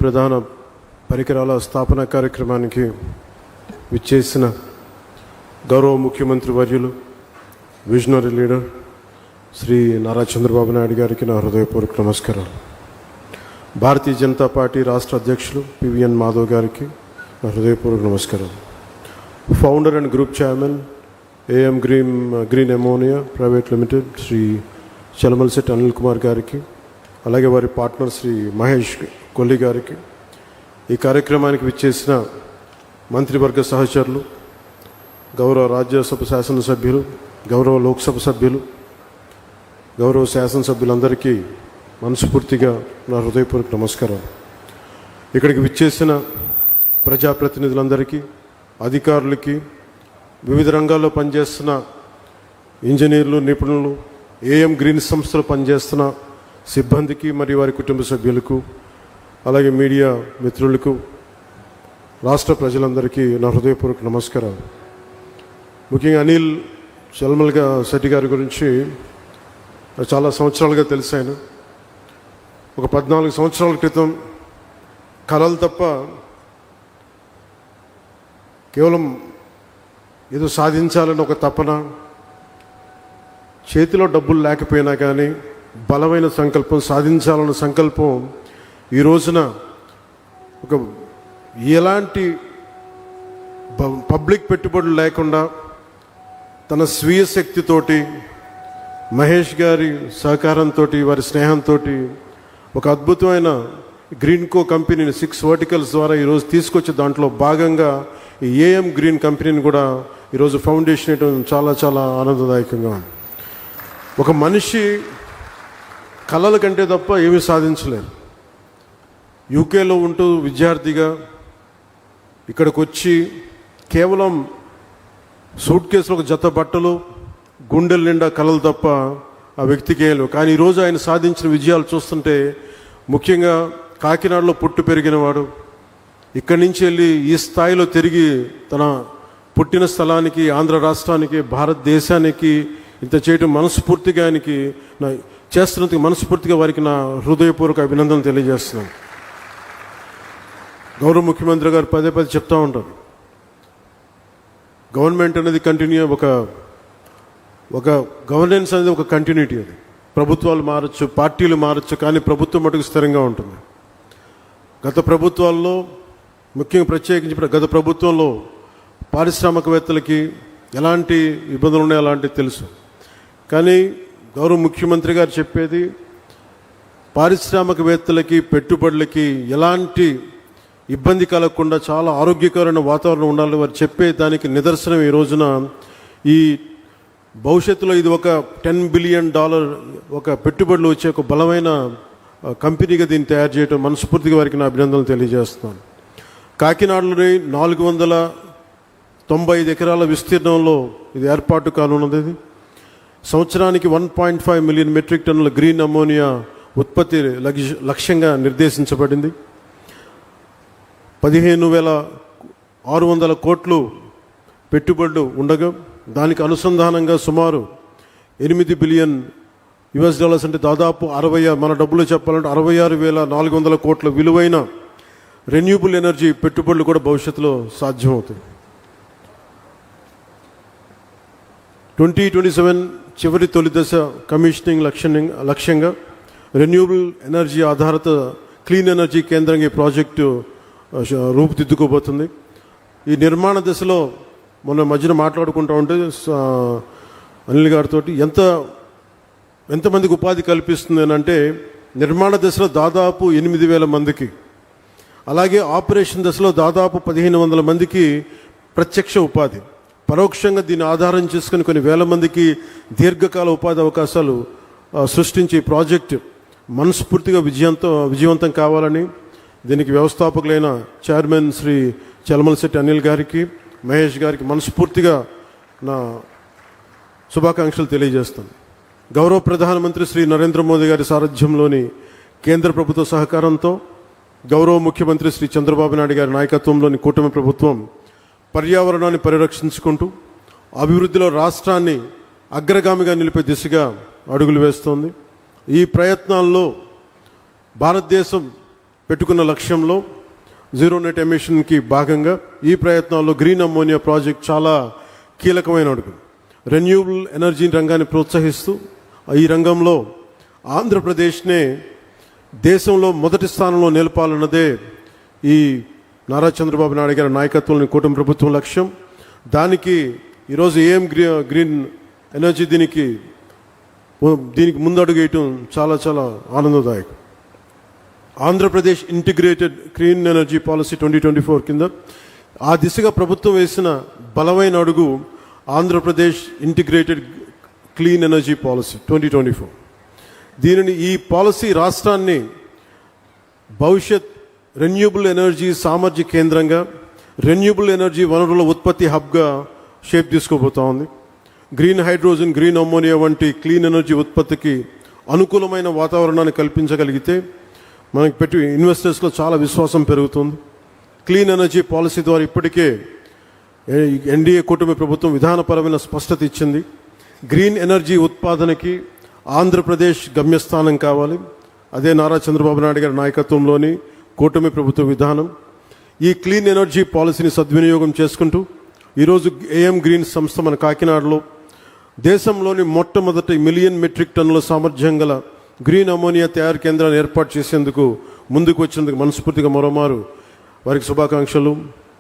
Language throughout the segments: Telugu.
ప్రధాన పరికరాల స్థాపన కార్యక్రమానికి విచ్చేసిన గౌరవ ముఖ్యమంత్రి వర్యులు విజనరీ లీడర్ శ్రీ నారా చంద్రబాబు నాయుడు గారికి నా హృదయపూర్వక నమస్కారాలు. భారతీయ జనతా పార్టీ రాష్ట్ర అధ్యక్షులు పివిఎన్ మాధవ్ గారికి నా హృదయపూర్వక నమస్కారాలు. Founder and group chairman AM green ammonia private limited Shri Chalamalasetti Anil Kumar గారికి, అలాగే వారి పార్ట్నర్ శ్రీ మహేష్ కొల్లి గారికి, ఈ కార్యక్రమానికి విచ్చేసిన మంత్రివర్గ సహచరులు, గౌరవ రాజ్యసభ శాసనసభ్యులు, గౌరవ లోక్సభ సభ్యులు, గౌరవ శాసనసభ్యులందరికీ మనస్ఫూర్తిగా నా హృదయపూర్వక నమస్కారాలు. ఇక్కడికి విచ్చేసిన ప్రజాప్రతినిధులందరికీ, అధికారులకి, వివిధ రంగాల్లో పనిచేస్తున్న ఇంజనీర్లు, నిపుణులు, ఏఎం గ్రీన్ సంస్థలో పనిచేస్తున్న సిబ్బందికి మరియు వారి కుటుంబ సభ్యులకు, అలాగే మీడియా మిత్రులకు, రాష్ట్ర ప్రజలందరికీ నా హృదయపూర్వక నమస్కారాలు. ముఖ్యంగా అనిల్ చలమలశెట్టి గారి గురించి చాలా సంవత్సరాలుగా తెలిసాను. ఒక 14 సంవత్సరాల క్రితం కలలు తప్ప కేవలం ఏదో సాధించాలని ఒక తపన, చేతిలో డబ్బులు లేకపోయినా కానీ బలమైన సంకల్పం, సాధించాలన్న సంకల్పం ఈ రోజున ఒక ఎలాంటి పబ్లిక్ పెట్టుబడులు లేకుండా తన స్వీయ శక్తితోటి, మహేష్ గారి సహకారంతో, వారి స్నేహంతో ఒక అద్భుతమైన గ్రీన్కో కంపెనీని 6 వర్టికల్స్ ద్వారా ఈరోజు తీసుకొచ్చి దాంట్లో భాగంగా ఈ ఏఎం గ్రీన్ కంపెనీని కూడా ఈరోజు ఫౌండేషన్ వేయడం చాలా చాలా ఆనందదాయకంగా ఉంది. ఒక మనిషి కళల కంటే తప్ప ఏమీ సాధించలేదు. యూకేలో ఉంటూ విద్యార్థిగా ఇక్కడికి వచ్చి కేవలం సూట్ కేసులో ఒక జత బట్టలు, గుండెల నిండా కళలు తప్ప ఆ వ్యక్తికి ఏం లేవు. కానీ ఈరోజు ఆయన సాధించిన విజయాలు చూస్తుంటే, ముఖ్యంగా కాకినాడలో పుట్టి పెరిగినవాడు, ఇక్కడి నుంచి వెళ్ళి ఈ స్థాయిలో తిరిగి తన పుట్టిన స్థలానికి, ఆంధ్ర రాష్ట్రానికి, భారతదేశానికి ఇంత చేయటం మనస్ఫూర్తిగా ఆయనకి చేస్తున్నందుకు మనస్ఫూర్తిగా వారికి నా హృదయపూర్వక అభినందనలు తెలియజేస్తున్నాను. గౌరవ ముఖ్యమంత్రి గారు పదే చెప్తూ ఉంటారు, గవర్నమెంట్ అనేది కంటిన్యూ, ఒక గవర్నెన్స్ అనేది ఒక కంటిన్యూటీ. అది ప్రభుత్వాలు మారచ్చు, పార్టీలు మారచ్చు, కానీ ప్రభుత్వం మటుకు స్థిరంగా ఉంటుంది. గత ప్రభుత్వాల్లో, ముఖ్యంగా ప్రత్యేకించి గత ప్రభుత్వంలో పారిశ్రామికవేత్తలకి ఎలాంటి ఇబ్బందులు ఉన్నాయో అలాంటివి తెలుసు. కానీ గౌరవ ముఖ్యమంత్రి గారు చెప్పేది, పారిశ్రామికవేత్తలకి, పెట్టుబడులకి ఎలాంటి ఇబ్బంది కలగకుండా చాలా ఆరోగ్యకరమైన వాతావరణం ఉండాలని వారు చెప్పే దానికి నిదర్శనం ఈ రోజున ఈ భవిష్యత్తులో ఇది ఒక $10 బిలియన్ ఒక పెట్టుబడులు వచ్చే ఒక బలమైన కంపెనీగా దీన్ని తయారు చేయడం మనస్ఫూర్తిగా వారికి నా అభినందనలు తెలియజేస్తున్నాను. కాకినాడలోని 495 ఎకరాల విస్తీర్ణంలో ఇది ఏర్పాటు కానున్నది. ఇది సంవత్సరానికి 1.5 మిలియన్ మెట్రిక్ టన్నుల గ్రీన్ అమోనియా ఉత్పత్తి లక్ష్యంగా నిర్దేశించబడింది. 15,600 కోట్లు పెట్టుబడులు ఉండగా దానికి అనుసంధానంగా సుమారు $8 బిలియన్ అంటే దాదాపు 60, మన డబ్బులు చెప్పాలంటే 66,400 కోట్ల విలువైన రెన్యూబుల్ ఎనర్జీ పెట్టుబడులు కూడా భవిష్యత్తులో సాధ్యమవుతాయి. 2027 చివరి తొలి దశ కమిషనింగ్ లక్ష్యంగా రెన్యూబుల్ ఎనర్జీ ఆధారిత క్లీన్ ఎనర్జీ కేంద్రంగా ఈ ప్రాజెక్టు రూపుదిద్దుకోబోతుంది. ఈ నిర్మాణ దశలో మొన్న మధ్యన మాట్లాడుకుంటూ ఉంటే అనిల్ గారితో ఎంతమందికి ఉపాధి కల్పిస్తుంది అని అంటే, నిర్మాణ దశలో దాదాపు 8,000 మందికి, అలాగే ఆపరేషన్ దశలో దాదాపు 1,500 మందికి ప్రత్యక్ష ఉపాధి, పరోక్షంగా దీన్ని ఆధారం చేసుకుని కొన్ని వేల మందికి దీర్ఘకాల ఉపాధి అవకాశాలు సృష్టించే ప్రాజెక్టు మనస్ఫూర్తిగా విజయవంతం కావాలని దీనికి వ్యవస్థాపకులైన చైర్మన్ శ్రీ చలమలశెట్టి అనిల్ గారికి, మహేష్ గారికి మనస్ఫూర్తిగా నా శుభాకాంక్షలు తెలియజేస్తాను. గౌరవ ప్రధానమంత్రి శ్రీ నరేంద్ర మోదీ గారి సారథ్యంలోని కేంద్ర ప్రభుత్వ సహకారంతో, గౌరవ ముఖ్యమంత్రి శ్రీ చంద్రబాబు నాయుడు గారి నాయకత్వంలోని కూటమి ప్రభుత్వం పర్యావరణాన్ని పరిరక్షించుకుంటూ అభివృద్ధిలో రాష్ట్రాన్ని అగ్రగామిగా నిలిపే దిశగా అడుగులు వేస్తోంది. ఈ ప్రయత్నాల్లో భారతదేశం పెట్టుకున్న లక్ష్యంలో జీరో నెట్ ఎమిషన్కి భాగంగా ఈ ప్రయత్నాల్లో గ్రీన్ అమ్మోనియా ప్రాజెక్ట్ చాలా కీలకమైన అడుగు. రెన్యూవబుల్ ఎనర్జీ రంగాన్ని ప్రోత్సహిస్తూ ఈ రంగంలో ఆంధ్రప్రదేశ్నే దేశంలో మొదటి స్థానంలో నిలపాలన్నదే ఈ నారా చంద్రబాబు నాయుడు గారి నాయకత్వంలోని కూటమి ప్రభుత్వం లక్ష్యం. దానికి ఈరోజు గ్రీన్ ఎనర్జీ దీనికి ముందడుగు వేయటం చాలా చాలా ఆనందదాయకం. Andhra Pradesh integrated clean energy policy 2024 కింద ఆ దిశగా ప్రభుత్వం వేసిన బలమైన అడుగు Andhra Pradesh integrated clean energy policy 2024. ఈ పాలసీ రాష్ట్రాన్ని భవిష్యత్ రెన్యూబుల్ ఎనర్జీ సామర్థ్య కేంద్రంగా, రెన్యూబుల్ ఎనర్జీ వనరుల ఉత్పత్తి హబ్గా షేప్ తీసుకోబోతా ఉంది. గ్రీన్ హైడ్రోజన్, గ్రీన్ అమ్మోనియా వంటి క్లీన్ ఎనర్జీ ఉత్పత్తికి అనుకూలమైన వాతావరణాన్ని కల్పించగలిగితే మనకి ఇన్వెస్టర్స్లో చాలా విశ్వాసం పెరుగుతుంది. క్లీన్ ఎనర్జీ పాలసీ ద్వారా ఇప్పటికే ఎన్డీఏ కూటమి ప్రభుత్వం విధానపరమైన స్పష్టత ఇచ్చింది. గ్రీన్ ఎనర్జీ ఉత్పాదనకి ఆంధ్రప్రదేశ్ గమ్యస్థానం కావాలి. అదే నారా చంద్రబాబు నాయుడు గారి నాయకత్వంలోని కూటమి ప్రభుత్వ విధానం. ఈ క్లీన్ ఎనర్జీ పాలసీని సద్వినియోగం చేసుకుంటూ ఈరోజు ఏఎం గ్రీన్ సంస్థ మన కాకినాడలో దేశంలోని మొట్టమొదటి 1 మిలియన్ మెట్రిక్ టన్నుల సామర్థ్యం గల గ్రీన్ అమోనియా తయారు కేంద్రాన్ని ఏర్పాటు చేసేందుకు ముందుకు వచ్చినందుకు మనస్ఫూర్తిగా మరోమారు వారికి శుభాకాంక్షలు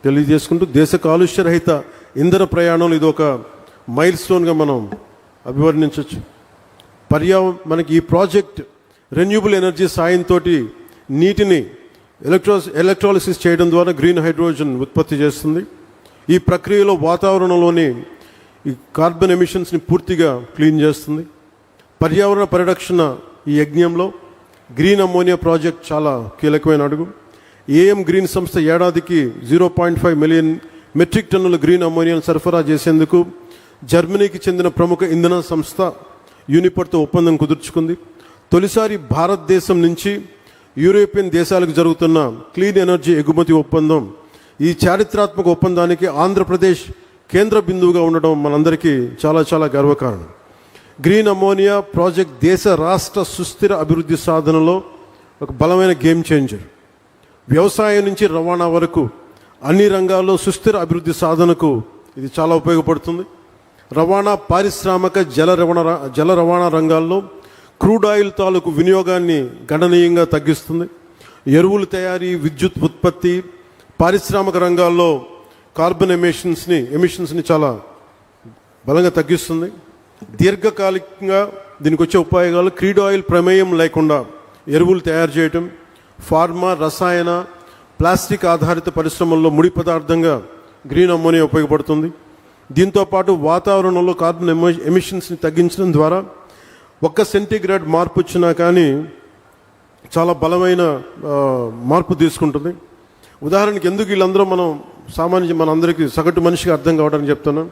తెలియజేసుకుంటూ దేశ కాలుష్యరహిత ఇంధన ప్రయాణంలో ఇది ఒక మైల్ స్టోన్గా మనం అభివర్ణించవచ్చు. మనకి ఈ ప్రాజెక్ట్ రెన్యూబుల్ ఎనర్జీ సాయంతో నీటిని ఎలక్ట్రాలిసిస్ చేయడం ద్వారా గ్రీన్ హైడ్రోజన్ ఉత్పత్తి చేస్తుంది. ఈ ప్రక్రియలో వాతావరణంలోని ఈ కార్బన్ ఎమిషన్స్ని పూర్తిగా క్లీన్ చేస్తుంది. పర్యావరణ పరిరక్షణ ఈ యజ్ఞంలో గ్రీన్ అమ్మోనియా ప్రాజెక్ట్ చాలా కీలకమైన అడుగు. ఏఎం గ్రీన్ సంస్థ ఏడాదికి 0.5 మిలియన్ మెట్రిక్ టన్నుల గ్రీన్ అమ్మోనియాను సరఫరా చేసేందుకు జర్మనీకి చెందిన ప్రముఖ ఇంధన సంస్థ యూనిపర్తో ఒప్పందం కుదుర్చుకుంది. తొలిసారి భారతదేశం నుంచి యూరోపియన్ దేశాలకు జరుగుతున్న క్లీన్ ఎనర్జీ ఎగుమతి ఒప్పందం. ఈ చారిత్రాత్మక ఒప్పందానికి ఆంధ్రప్రదేశ్ కేంద్ర బిందువుగా ఉండడం మనందరికీ చాలా చాలా గర్వకారణం. గ్రీన్ అమ్మోనియా ప్రాజెక్ట్ దేశ రాష్ట్ర సుస్థిర అభివృద్ధి సాధనలో ఒక బలమైన గేమ్ చేంజర్. వ్యవసాయం నుంచి రవాణా వరకు అన్ని రంగాల్లో సుస్థిర అభివృద్ధి సాధనకు ఇది చాలా ఉపయోగపడుతుంది. రవాణా, పారిశ్రామిక, జల రవాణా రంగాల్లో క్రూడ్ ఆయిల్ తాలూకు వినియోగాన్ని గణనీయంగా తగ్గిస్తుంది. ఎరువుల తయారీ, విద్యుత్ ఉత్పత్తి, పారిశ్రామిక రంగాల్లో కార్బన్ ఎమిషన్స్ని చాలా బలంగా తగ్గిస్తుంది. దీర్ఘకాలికంగా దీనికి వచ్చే ఉపయోగాలు క్రూడ్ ఆయిల్ ప్రమేయం లేకుండా ఎరువులు తయారు చేయటం, ఫార్మా, రసాయన, ప్లాస్టిక్ ఆధారిత పరిశ్రమల్లో ముడి పదార్థంగా గ్రీన్ అమ్మోనియా ఉపయోగపడుతుంది. దీంతోపాటు వాతావరణంలో కార్బన్ ఎమిషన్స్ని తగ్గించడం ద్వారా 1 సెంటీగ్రేడ్ మార్పు వచ్చినా కానీ చాలా బలమైన మార్పు తీసుకుంటుంది. ఉదాహరణకి ఎందుకు వీళ్ళందరూ మనందరికీ సగటు మనిషికి అర్థం కావడానికి చెప్తున్నాను.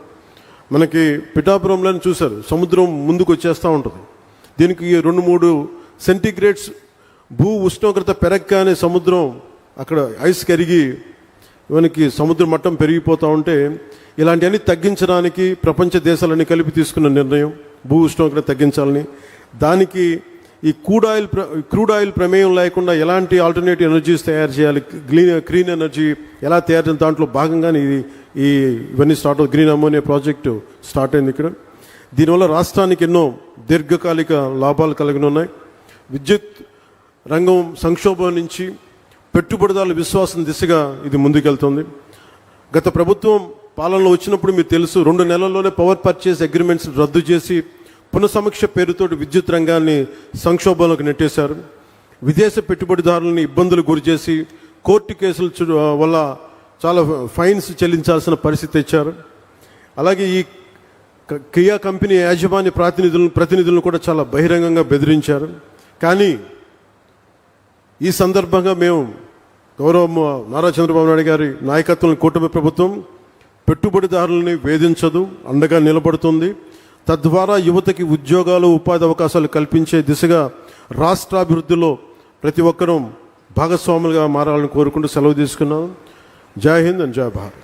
మనకి పిఠాపురంలోనే చూశారు, సముద్రం ముందుకు వచ్చేస్తూ ఉంటుంది. దీనికి 2-3 సెంటీగ్రేడ్స్ భూ ఉష్ణోగ్రత పెరగగానే సముద్రం అక్కడ ఐస్ కరిగి మనకి సముద్ర మట్టం పెరిగిపోతూ ఉంటే ఇలాంటివన్నీ తగ్గించడానికి ప్రపంచ దేశాలన్నీ కలిపి తీసుకున్న నిర్ణయం భూ ఉష్ణోగ్రత తగ్గించాలని. దానికి ఈ క్రూడ్ ఆయిల్ ప్రమేయం లేకుండా ఎలాంటి ఆల్టర్నేటివ్ ఎనర్జీస్ తయారు చేయాలి, క్లీన్ ఎనర్జీ ఎలా తయారు చేయాలి, దాంట్లో భాగంగానే ఇవన్నీ స్టార్ట్ అవుతుంది. గ్రీన్ అమ్మోనియా ప్రాజెక్టు స్టార్ట్ అయింది ఇక్కడ. దీనివల్ల రాష్ట్రానికి ఎన్నో దీర్ఘకాలిక లాభాలు కలిగి ఉన్నాయి. విద్యుత్ రంగం సంక్షోభం నుంచి పెట్టుబడిదారుల విశ్వాసం దిశగా ఇది ముందుకెళ్తుంది. గత ప్రభుత్వం పాలనలో వచ్చినప్పుడు మీకు తెలుసు, 2 నెలల్లోనే పవర్ పర్చేస్ అగ్రిమెంట్స్ రద్దు చేసి పునఃసమీక్ష పేరుతో విద్యుత్ రంగాన్ని సంక్షోభంలోకి నెట్టేశారు. విదేశ పెట్టుబడిదారులని ఇబ్బందులు గురిచేసి కోర్టు కేసుల వల్ల చాలా ఫైన్స్ చెల్లించాల్సిన పరిస్థితి తెచ్చారు. అలాగే ఈ కియా కంపెనీ యాజమాన్య ప్రతినిధులను కూడా చాలా బహిరంగంగా బెదిరించారు. కానీ ఈ సందర్భంగా మేము గౌరవ నారా చంద్రబాబు నాయుడు గారి నాయకత్వంలో కూటమి ప్రభుత్వం పెట్టుబడిదారులని వేధించదు, అండగా నిలబడుతుంది. తద్వారా యువతకి ఉద్యోగాలు, ఉపాధి అవకాశాలు కల్పించే దిశగా రాష్ట్రాభివృద్ధిలో ప్రతి ఒక్కరూ భాగస్వాములుగా మారాలని కోరుకుంటూ సెలవు తీసుకున్నాం. జై హింద్ అండ్ జై భారత్.